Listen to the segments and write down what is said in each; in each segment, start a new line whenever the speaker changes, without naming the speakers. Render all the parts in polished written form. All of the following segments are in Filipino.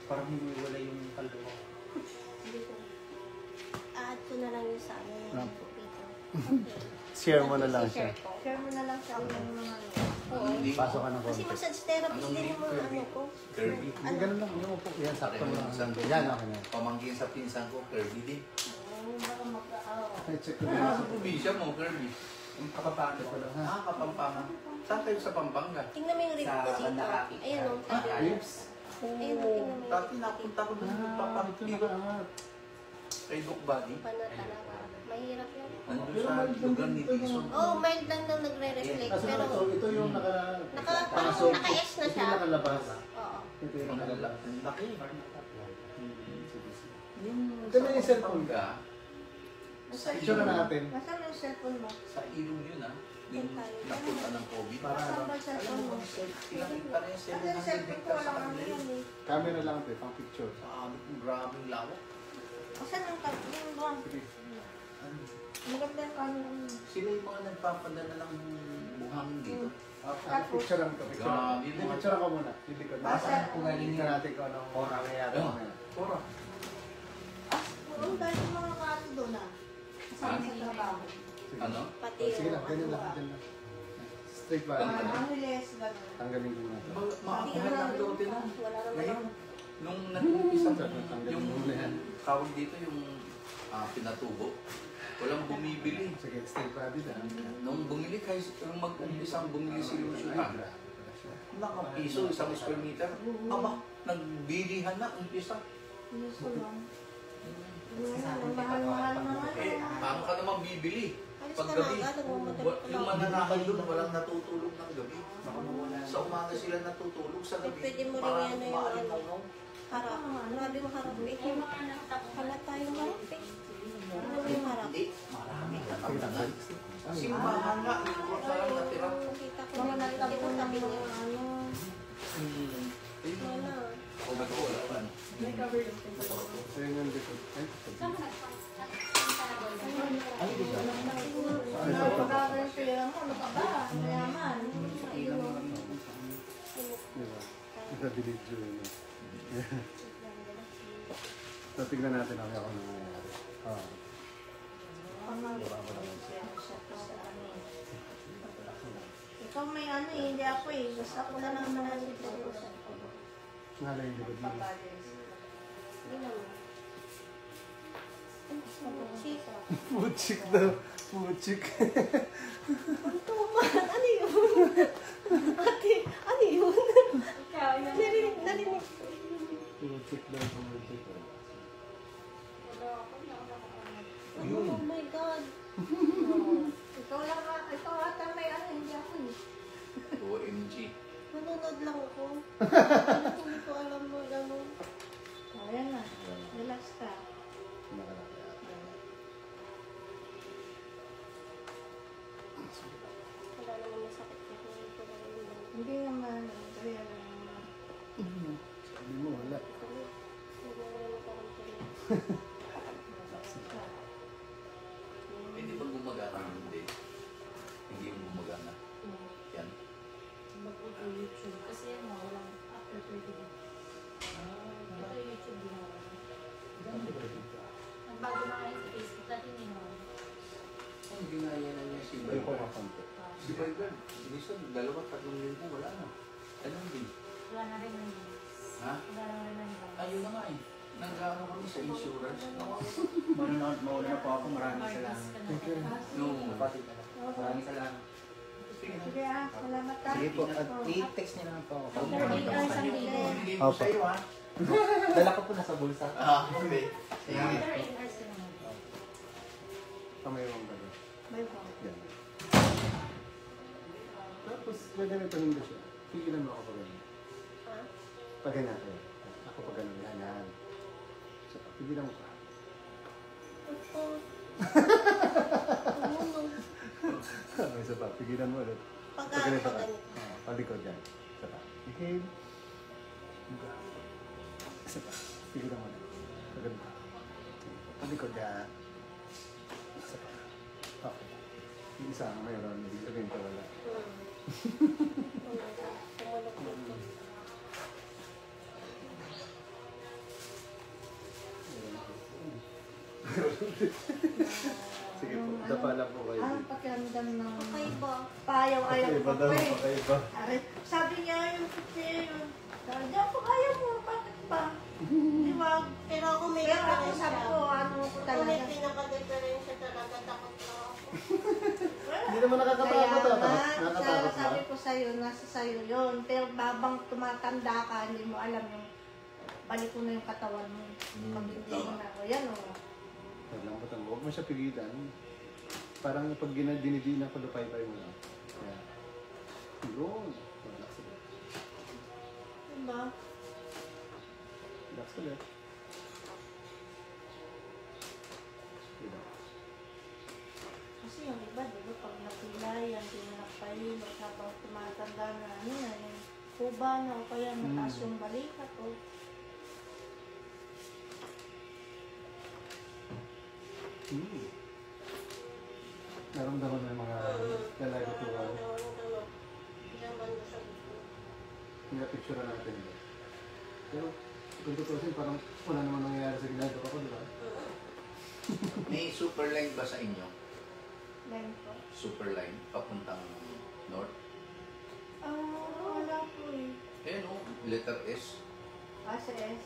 Parang hiniwala yung kaluluwa.
Dito. Ito na lang yung sa ano yung dito. Okay.
Share mo na lang siya.
Share mo na lang sa akin yung mga
Pasok ka ng
kasi
konti.
massage therapist din yung mga ano ko.
Kirby.
Hindi, ganun lang. Yung upo. Yan, sakto mo lang. Yan, okay na.
Pamangkin sa pinsan ko, Kirby din.
Baka mag-aaw.
Check ko na.
Sa probinsya mo, Kirby.
Yung Kapampangan ko lang.
Kapampangan. Saan kayo sa Pampanga?
Tingnan mo yung rib ko dito. Ayan o.
Ribs?
Ayun o, tingnan mo
Dati napunta ko doon magpapakita kay Doc Buddy.
Pana talaga. Mahirap yan.
Nandun sa lugar ni Tison.
Oh, mild lang nang nagre-reflect.
Kasi
Pero
ito yung
naka-S na siya.
Ito yung nakalabas.
Oo.
Ito yung
Ang
nakalabas.
laki.
Ito na yung cellphone ka. Picture na natin.
Nasaan yung cellphone mo?
Sa ilong yun yung napunta ng COVID.
Nasaan ba yung cellphone mo?
Ilang pa rin
Ano yung cellphone ko? Wala kang yan eh.
Camera lang ito, pang picture.
Sabi ko, grabing lawak.
Saan ang yung buwan? Maganda yung camera mo.
Sila yung mga nagpapadala ng buhangin dito.
Picture lang ito, picture lang. Picture ako muna. Hindi ko na.
Kung galing
Tingnan natin kung anong
Orang na yata.
Pura.
Oo, dahil yung mga kato doon ah. Kasama sa trabaho.
Ano?
Pati
Sige lang, ganyan lang.
ano
Ganyan lang. Straight ba?
ang hiles, gano'n.
Tanggalin ko natin.
Makakahal lang daw din ah.
Wala naman
Ngayon,
ako.
nung nag-umpisa
Tanggalin
yung
mo muna yan.
tawag dito yung pinatubo, walang bumibili.
Sige, straight ba dito?
Nung bumili kayo, nung mag-umpisang bumili si Lucian, nakapiso, 1 square meter. Aba, nagbilihan na, umpisa.
Yes, ko lang. Mahal-mahal naman.
Paano ka naman bibili?
Alis
Pag
ka
gabi,
na agad, nagmamadali ka
yung
lang.
mananakal doon, walang natutulog ng gabi. Sa umaga sila natutulog, sa gabi,
Pwede mo rin
parang
yan yung
maalingaw.
Harap. Grabe mo harap eh. Hala tayo harap eh. Ano mo yung harap?
Hindi, marami ka tayo. Simbahan nga, yung kursa lang natira.
Nakita ko na dito sabi niya. Wala.
O wala pa.
So yun yung dito. Ay,
Napagagawin yung pera mo. Ano ka ba? Mayaman.
diba? Nasa-delete yun. So, tignan natin ako ano nangyayari.
Ikaw may ano eh, hindi ako eh. Gusto ako na lang manasip sa usap ko.
Nga lang yung likod mo.
Hindi naman. Chika.
Puchik daw. Puchik.
Punto man. Ano yun? Ate, ano yun? Narinig ko.
Puchik daw. Puchik.
Oh my God. Ikaw lang, ikaw ata may ano, hindi ako eh.
OMG.
Nanonood lang ako. Hindi ko alam mo gano'n. Ayan na. Relax ka. Wala naman masakit ko. Hindi naman. Kaya lang naman.
Sabi mo, wala.
Hindi naman nakaramdaman.
Hindi ba gumagana? Hindi. Hindi yung gumagana. Yan.
Mag-YouTube kasi yan walang after 30 days. Ito YouTube ginawa. Nagbago na kayo sa Facebook dati ginawa.
Ang ginaya na niya si
Hindi ko
Baygan.
kakampi.
Si Baygan. Minsan, 2-3 linggo, wala na. Ganun din.
Wala na rin ang
Ha?
wala na rin ang
Ayun na nga eh. Nag-ano kami sa insurance.
Mauna na po ako. Maraming salamat.
No.
Kapatid na lang. Maraming salamat.
Sige ah, salamat ka.
Sige po. At i-text niyo naman po ako. Pag
30 hours ang day.
Hindi ko sa'yo ha.
Dala ko po nasa bulsa.
Okay. Sige.
30 hours ka naman.
Kamay mo ba yun?
May ba?
Yan. Tapos, ganito hindi siya. Pigilan mo ako pag ganyan.
Ha?
Pag ganyan ako. Ako pag ganyan. Yan. So, pigilan mo ka.
Ito. Tumulong.
Isa pa, pigilan mo ulit.
Pag-ano
ganito
pa
ka.
ganito.
Palikod yan. Isa pa. Behave. Isa pa. Pigilan mo ulit. Pag ganito. Palikod yan. Isa pa. Okay. Yung isa, mayroon. Hindi sabihin ko wala.
Tumulong dito.
Sige po, dapa lang po kayo.
Anong pakiramdam ng
Okay ba?
payaw-ayaw
Pakaiba
ko
daw,
pa eh.
pakaiba.
Sabi niya yung kasi yun. Sabi niya, kung ayaw mo, bakit ba? Di ba?
Pero ako may
Pero ako
diferensya.
sabi ko, ano ko
Ako
talaga.
may pinaka-diferensya talaga. Takot na ako.
Hindi naman nakakatakot
Kaya
ah.
nga,
Nakakatakot ba?
sabi ko sa'yo, nasa sa'yo yun. Pero babang tumatanda ka, hindi mo alam yung balik ko na yung katawan mo. Pag hindi mo na ako, yan o.
Huwag lang batang, huwag mo siya pigilan. Parang pag dinidin ako, lupay-pay mo lang. Kaya, yun. Relax ulit.
Diba?
Relax ulit. Diba?
Kasi yung iba, di ba, pag napilayan, di mo nakapahilot, habang tumatanda na, ano na, yung kuba na, o kaya mataas yung balikat, o.
Naramdaman mo yung mga lalagatuan. Yung picture natin. Pero, kung tutusin, parang wala naman nangyayari sa ginagawa ko, di ba?
May super line ba sa inyo?
Then po.
Super line, papuntang north?
Wala po eh.
Eh no, letter S.
Sa S.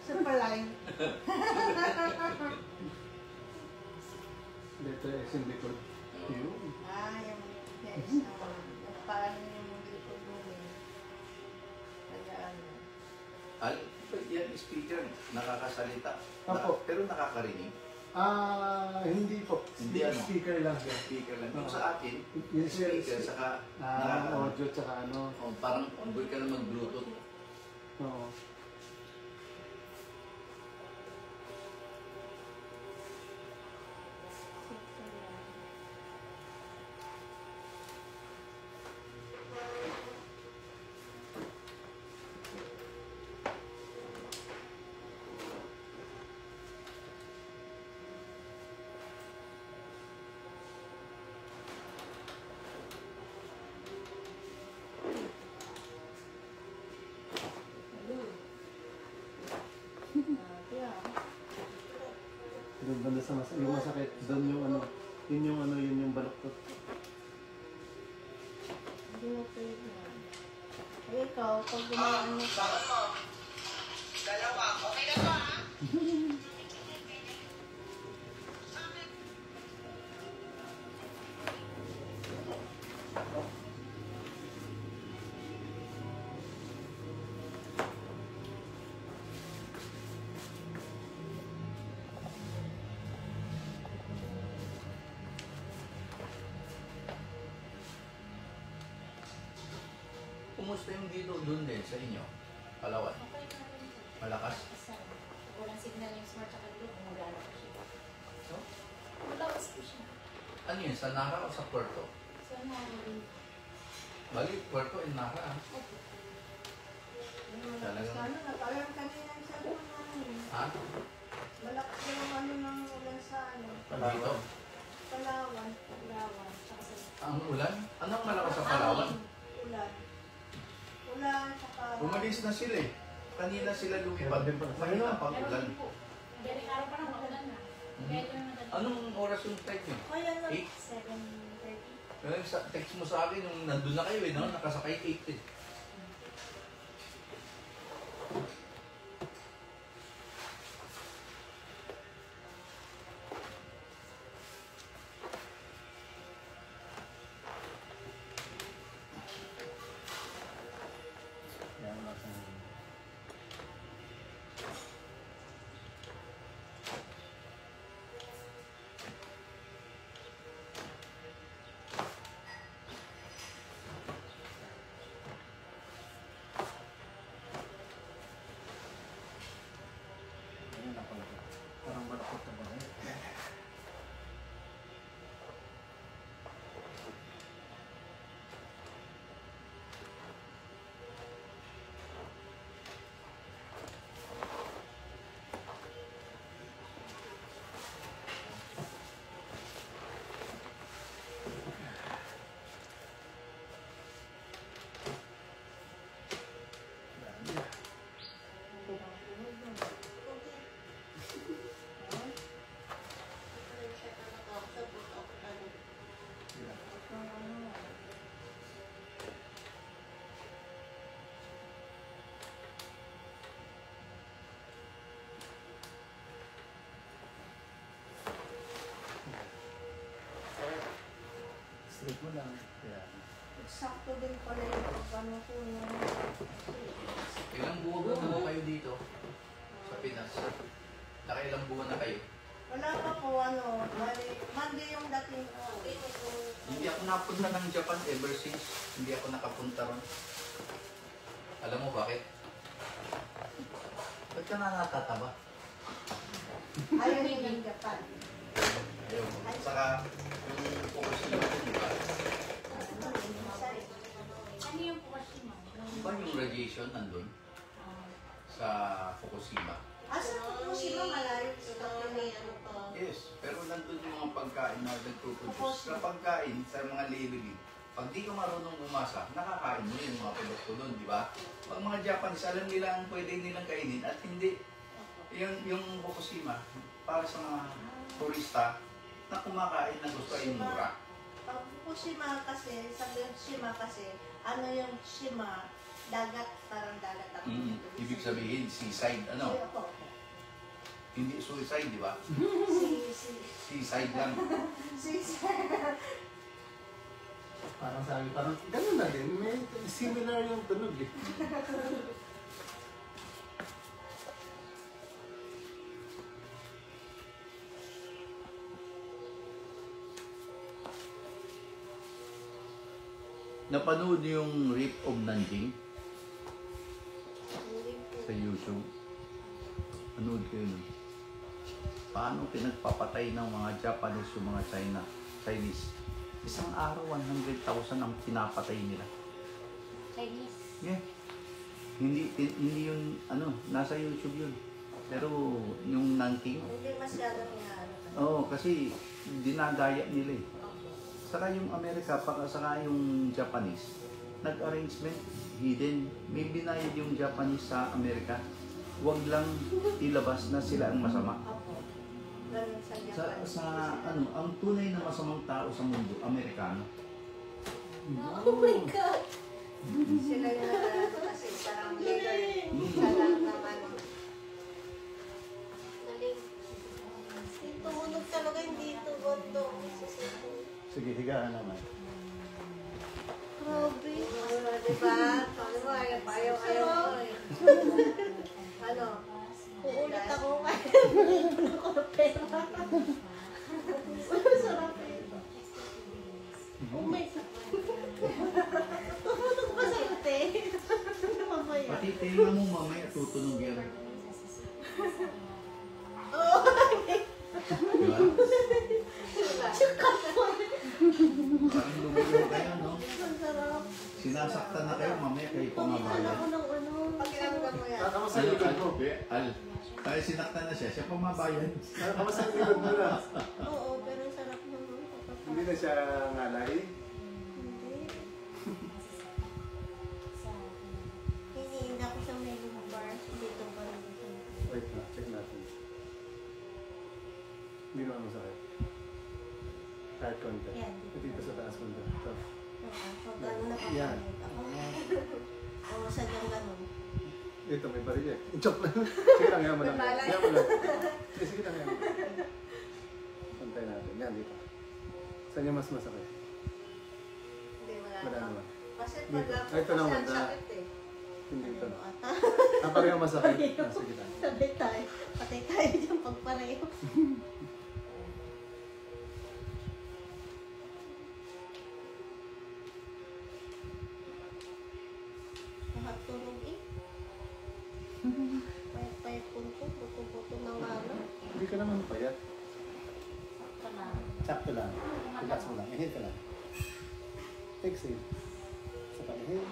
Super line.
Letter S yung likod. Yun.
Yung S naman. Paano yung likod mo eh. Kaya ano.
Al, yan speaker, nakakasalita.
Opo.
Pero nakakarinig.
Hindi po.
Hindi ano?
Speaker lang yan.
Speaker lang. Yung sa akin,
Yung
speaker, saka
audio tsaka ano.
oh, parang huwag ka na mag-bluetooth.
Oo.
Super line.
Doon banda sa yung masakit. Doon yung ano. Yun yung balaktot.
Hindi mo pwede yan. Eh, ikaw, pag gumaano ka,
Kumusta yung dito doon din sa inyo? Palawan?
Okay na rin po.
Malakas?
Kasi walang signal yung smart tsaka blue. Magana po siya.
So,
Malakas po siya.
ano yun? Sa Nara o sa Puerto?
So, nakarin.
Bali, Puerto and Nara. Ah.
Opo.
Talagang-
ano na, parang kanina yung sabi mo namin.
Ha?
Malakas yung ano ng ulan sa ano,
Dito?
Palawan.
Palawan. Tsaka sa...
Ang ulan? Anong malakas sa Palawan?
Ulan. Ulan, saka...
Umalis na sila eh. Kanina sila lumipad.
Meron din pa.
Kanina pag
Pero
ulan.
din po. Madaling araw pa lang maulan na. Kaya ito yung madaling.
Anong oras yung flight niyo?
Kaya na,
8?
7:30.
Text mo sa akin nung nandun na kayo eh, no? Nakasakay 8 eh.
Yan natin. Straight mo lang. Yan.
Sakto din pala yung pagkano ko niya.
Ilang buwan na naman kayo dito sa Pinas? Nakailang buwan na kayo?
Wala pa po ano, Monday yung dating ko.
Hindi ako napunta ng Japan ever since. Hindi ako nakapunta ron. Alam mo bakit? Ba't ka na natataba?
Ayaw niya ng Japan.
Ayaw mo. Saka yung Fukushima, di ba?
Ano yung Fukushima?
Ba yung radiation nandun sa Fukushima?
Asa po sila malayo sa
Yes, pero nandun yung mga pagkain na nagtuproduce. Sa pagkain, sa mga labeling, pag di ka marunong umasa, nakakain mo yung mga produkto doon, di ba? Pag mga Japanese, alam nila ang pwede nilang kainin at hindi. Yung Fukushima, para sa mga turista na kumakain na gusto ay mura.
Pag Fukushima kasi, sa Fukushima kasi, ano yung Shima, dagat, parang dagat ako.
Ibig sabihin, seaside, ano? Hindi suicide, di ba? Seaside lang.
Parang sabi, parang ganun na din. May similar yung tunog eh.
Napanood niyo yung Rape of Nanjing sa YouTube? Panood kayo nun. Paano pinagpapatay ng mga Japanese yung mga Chinese? Isang araw, 100,000 ang pinapatay nila.
Chinese.
Yeah. Hindi yun, ano, nasa YouTube yun. Pero yung Nanking,
Hindi masyadong nga.
oo, kasi dinadaya nila eh. Saka yung Amerika, saka yung Japanese, nag-arrangement, hidden. May binayad yung Japanese sa Amerika. Huwag lang ilabas na sila ang masama.
Ganun sa Japan.
Sa ano, ang tunay na masamang tao sa mundo, Amerikano.
Oh my God!
Sila yung nagalato kasi parang leader. Sa lang naman.
Galing.
Dito, hunog talaga yung dito, gondo.
Sige, higaan naman.
Grabe. Diba? Paano mo, ayaw ko eh. Ano? Uulit ako. Ako na pera. Sarap eh. Oh my God. Tumunog pa sa ute. Mamaya.
Pati tenga mo mamaya tutunog yan.
Oo.
Diba? Parang lumigaw kayo, no?
Ang sarap.
Sinasaktan na kayo, mamaya kayo pamabayan.
Ako ng ano. Pakiramdam mo yan.
Kamusta yung likod mo?
Kaya sinaktan na siya, siya pamabayan.
Kamusta yung likod mo na?
Oo, pero sarap naman.
Hindi na siya ngalay.
Hindi. Hinihinda ko sa may lumbar. Dito pa rin.
Wait na, check natin. Hindi naman masakit. Kahit konti.
Yan.
Dito sa taas mo. Ito.
Pag ano na
Yan.
Oo, sadyang ganun.
Ito, may bariya. Joke lang. Sige lang, yan mo lang.
May balay.
Yan mo lang. Sige lang, yan mo lang. Pantay natin. Yan, dito. Saan yung mas masakit?
Hindi, wala
Wala
naman.
naman.
Kasi
Dito.
pag ako
Ay, ito lang,
kasi ang
banda.
sakit eh.
Hindi ito.
Ano ata?
Pareho masakit. Sige lang.
Sabi tayo. Patay tayo dyan pag pareho. Lahat tulog eh. Payat-payat punto. Buto-buto ng ano.
Hindi ka naman payat.
Sakto lang.
Sakto lang. Relax mo lang. Inhale ka lang. Exhale. Sa pag-inhale.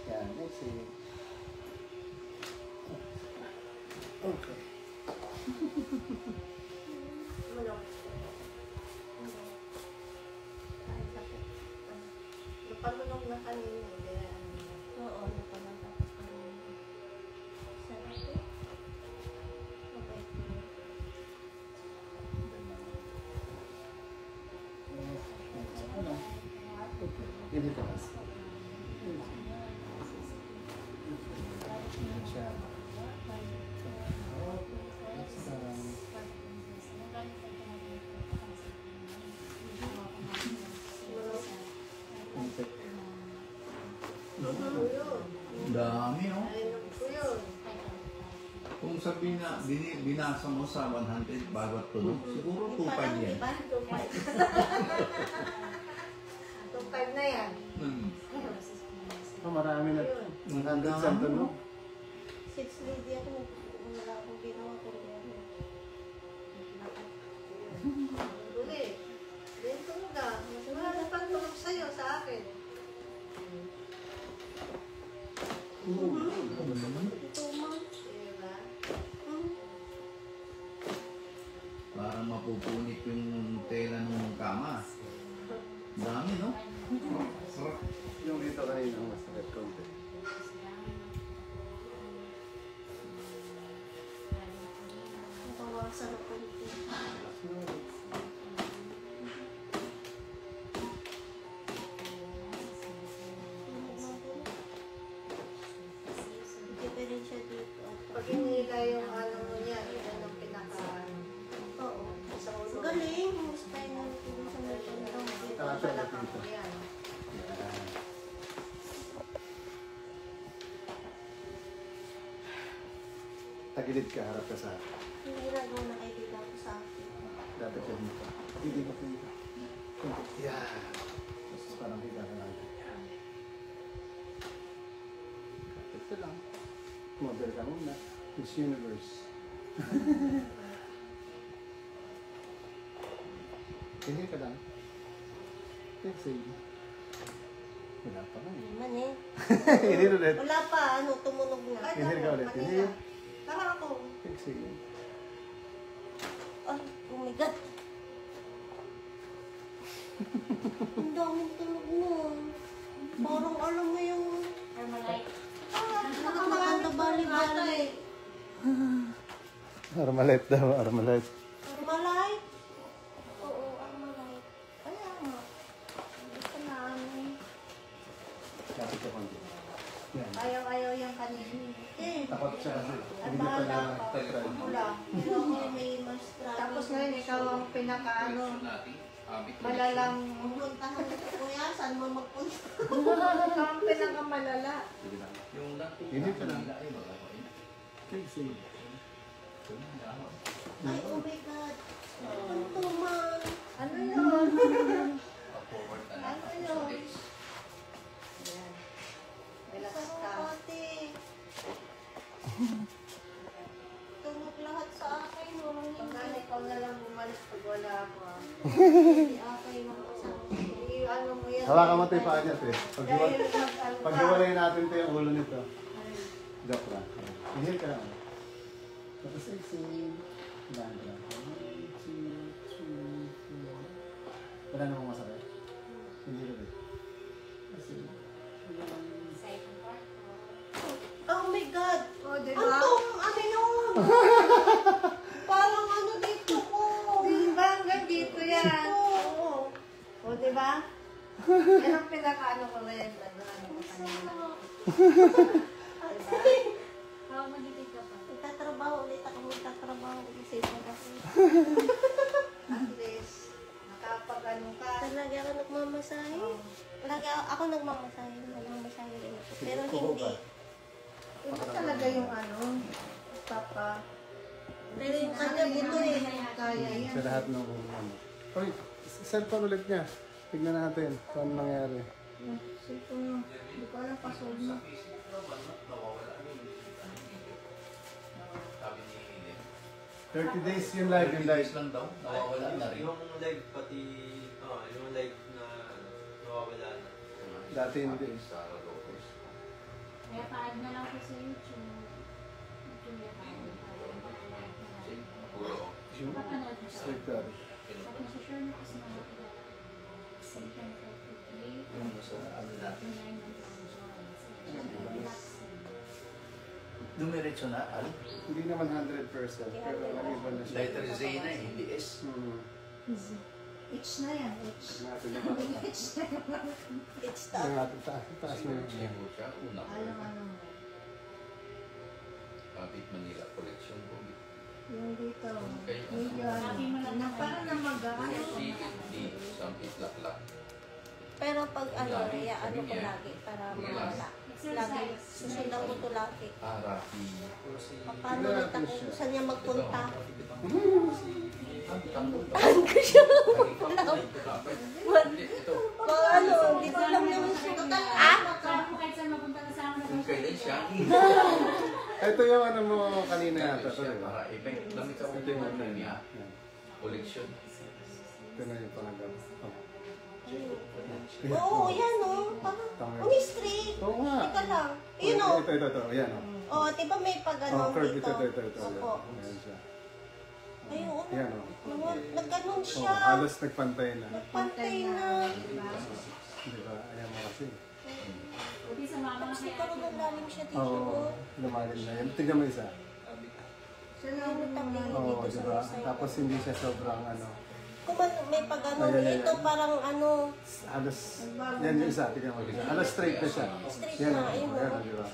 Yan. Exhale. Okay.
Ano? Ay, sakit. Napalunong na kanina. Kaya ano. Oo, napalunong tapos kanina. Sarap eh. Okay.
Inhale ka lang. Siya.
Dami, oh.
Ayun ko yun.
Kung sabihin na binasa mo sa 100 bawat tunog, siguro 2.5 yan.
Diba? 2.5 na yan.
Marami na. 100 sa tunog.
6 lady ako. Wala akong ginawa ko rin. Uli. Yan tulog ah. Wala na pang tulog sa'yo, sa akin. Ito man. Diba?
Parang mapupunit yung tela ng kama. Dami, no?
Yung dito kanina, mas red konti.
Nabawasan ako ito. Diferensya dito. Pag hinila yung ano mo niya, yan ang pinaka... Oo. Sa ulo. Galing. Gusto tayo na ito sa mga pantong. Dito ang balakang mo yan.
Tagilid ka, harap ka sa akin.
Yung ginagawa ng kaibigan ko sa akin.
Dapat yan dito. Hindi ka pa dito. Yan. Tapos parang kita ka lang. Ito lang. Model ka muna. Miss Universe. Hindi ka lang. Sige. Wala pa nga eh.
Naman eh.
Hindi ulit.
Wala pa. Ano, tumunog na. Ay,
Hindi ka ulit. Hindi.
Tara ako.
Sige.
Ay, oh my God. Ang daming tunog mo. Parang alam mo yung...
Armalite.
Nakakaganda bali-bali.
Armalite daw, Armalite.
Armalite? Oo, Armalite. Kaya nga. Gusto namin.
Kapit ka konti. Yan.
Ayaw-ayaw yung kanina. Eh,
Takot siya kasi.
ay
Hindi pa
bahala
na
ka. Wala. Pero ako may mas tapos ngayon, ikaw ang pinaka-ano, malalang pupuntahan ko kuya. Saan mo magpunta? Ikaw ang pinaka-malala.
Yung
Hindi ka lang.
lang.
Sige.
Ay, oh my God. Ang tuman. Ano yun?
Forward na
Ano
lang.
yun? Ayan. Relax ka. Tunog lahat sa akin. Walang hindi. Ikaw na lang bumalik pag wala ako. Hindi akay ng kasama. Ano mo yan?
Hawakan mo ito yung paa niya, te.
Dahil nag-ano ka.
Paghiwalay natin ito yung ulo nito. Joke lang. Inhale ka lang. Tapos exhale. Dahan ka lang. 1, 2, 3, 4. Wala namang masakit. Inhale ulit. Exhale.
Second part.
Oh my God!
Oh,
Ang tong, ano yun? Parang ano dito ko.
Diba hanggang dito yan?
Oo.
O, diba? Yan ang pinaka-ano ko rin. Ano ko kanina. How magigit ka pa?
Magtatrabaho ulit ako. Magtatrabaho ulit sa isang kasi.
At least, nakapag-ano ka.
Talaga ako nagmamasahe. Lagi ako nagmamasahe. Nagmamasahe rin ako. Pero hindi.
Iba talaga yung ano, papa.
Pero yung kanya buto eh.
Kaya yan.
Sa lahat ng ano. Uy, cellphone ulit niya. Tignan natin kung ano nangyari.
Sito mo. Hindi ko alam password mo.
Sabi ni Helen.
30 days yung live, yung live.
lang daw, nawawala na rin.
Yung live pati, yung live na nawawala na.
Dati hindi.
Sarah Lopez.
Kaya pa-add na lang ko sa YouTube.
Puro.
Papanood mo siya.
Straight ka.
Tapos share mo kasi mga second
Yung sa ano natin. Dumiretso na, Al.
Hindi naman 100%. Pero nag-iba na siya.
Letter Z na eh, hindi S.
H na yan, H.
Natin naman.
It's tough.
Natin taas mo yung
Siguro siya, una ko.
Alam ano mo.
Kapit Manila Collection ko.
Yung dito.
Kayo,
Medyo ano. Na parang na mag-ano.
CFD, Sampit Laklak.
Pero pag ano, kaya ano ko lagi para mawala. Lagi, susundan ko to lagi.
Rafi.
Paano ulit ako? Saan niya magpunta?
Ano
ko siya. Mga ano, hindi ko alam naman siya.
Kahit saan mapunta na sa amin.
Kung kailan siya.
Ito yung ano mo kanina yata. Ito,
Siya
diba?
para event. Lamit sa
Ito yung ano
niya.
niya.
Collection.
Ito na yung pangalan. Oh.
Oo, yan o. Ang straight.
Oo nga.
Teka lang. Yun o.
Ito. Ayan o.
Oo, di ba may pag ano
curve.
dito?
Ito.
Opo.
Ayan siya.
Ay, oo.
Ayan o.
Nagganon
Oh,
siya.
halos nagpantay na.
Pantay na.
Di ba? Ayan mo kasi.
Buti sa mama
Tapos
kaya.
nagkaroon ng lalim siya dito.
Oo, lumalim na yan. Tignan mo isa.
Siya na yung tabi
Oo,
dito
di
sa
ba?
side.
Tapos hindi siya sobrang ano.
Kung may pag ano,
Ayan.
ito parang ano,
Halos, yan yung isa. Tignan mo isa. Halos straight na siya.
Straight
Yan,
na,
oh,
ayun,
yan,
oh.
di ba?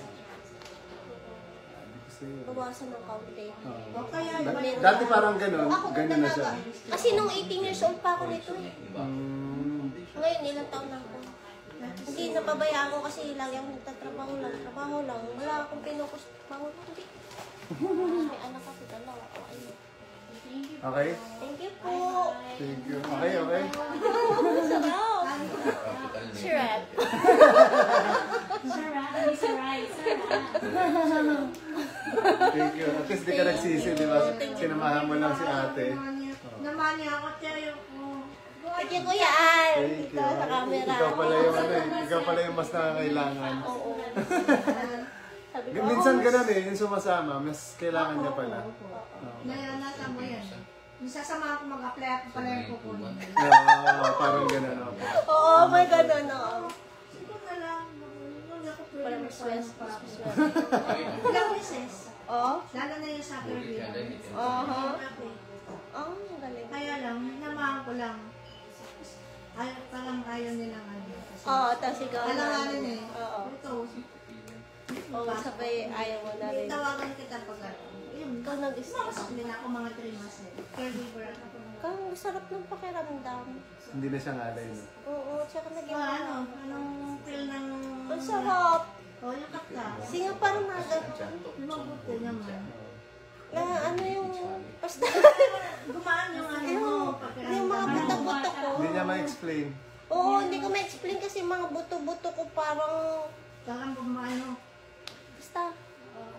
Kasi,
bawasan ng kaunti.
oo.
Kaya
Dati parang ganun,
Ako
ganyan na siya.
Kasi nung 18 years old pa ako nito eh.
Mm,
Ngayon, ilang taon na ako. Hindi, napabayaan ko kasi lagi akong nagtatrabaho lang. Wala akong pinukus. Hindi. May anak ako, dalawa. O, ayun.
okay?
Thank you po.
Thank you. Okay.
Sarap. Shrimp.
Sarah, hindi si Rai.
Thank you. At least di ka nagsisi, di ba? Sinamahan mo lang si ate.
Naman niya ako, Tiyo ko. Thank you, Kuya Al.
Thank
Dito
you.
sa camera.
Ikaw pala yung ano eh. Ikaw pala yung mas nakakailangan.
Oo. Sabi ko,
Minsan ganun eh, yung sumasama, mas kailangan niya pala. Oo.
Nasa mo yan. Yung sasama ako mag-apply ako pala yung kukunin.
Yeah, parang ganun. Okay.
oo, may ganun, oo.
Siguro na lang. Huwag ako pwede
Parang
mag-swes
swes.
pa. Ilang beses.
Oo?
Lalo na yung soccer game.
Aha. Oh, galing.
Kaya lang, namahan ko lang. Parang ayaw nilang ano.
Oo, tapos ikaw na.
Alanganin eh.
Oo.
Ito,
Oo, sabay ayaw mo na rin.
tawagan kita pag ano. Yun,
Ikaw nag-stress.
hindi na ako mga 3 months eh. Caregiver ako.
Kang sarap ng pakiramdam.
Hindi na siya ngalay, no?
Oo, tsaka naging
Anong feel ng...
ang sarap.
Oh, yung kapka.
Kasi nga parang
Mabuti naman.
na ano yung, basta,
Gumaan yung ano mo.
yung mga buto-buto ko.
Hindi niya ma-explain.
Oo, hindi ko ma-explain kasi mga buto-buto ko parang,
Parang gumaano.
basta,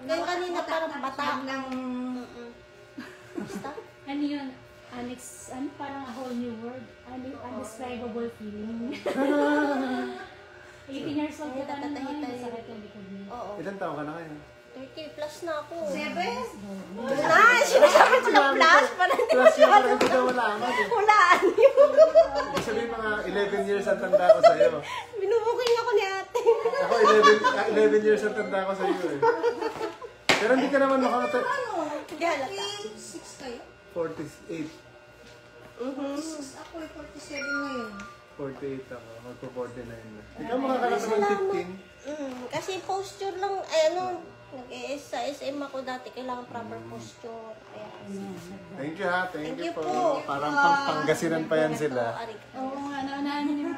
ngayon kanina parang bata.
Ng...
Mm-mm. Basta,
Ano yun? Ano parang a whole new world. Undescribable feeling. 18 years old ka pa naman. Masakit yung likod niya.
oo.
Ilan taon ka na ngayon?
30 plus na ako.
7?
Na, sinasabi ko lang plus, parang hindi ko
Plus
siya
yung hindi daw malaman eh.
hulaan yun.
Ibig sabihin mga 11 years ang tanda ko sa'yo.
Binubuking ako ni ate.
Ako 11 years ang tanda ko sa'yo eh. Pero hindi ka naman makakata...
Hindi halata.
6 kayo?
48.
46 ako, 47 ngayon.
48 ako. Magpo-49 na. Ikaw makakalaman ng 15.
Kasi posture lang, ay ano, sa SM ako dati, kailangan proper posture. Kaya,
Thank you ha. Thank
Thank
you
you
po.
po.
Parang Pangasinan pa yan sila.
arigato.
Oo nga, naunahan niyo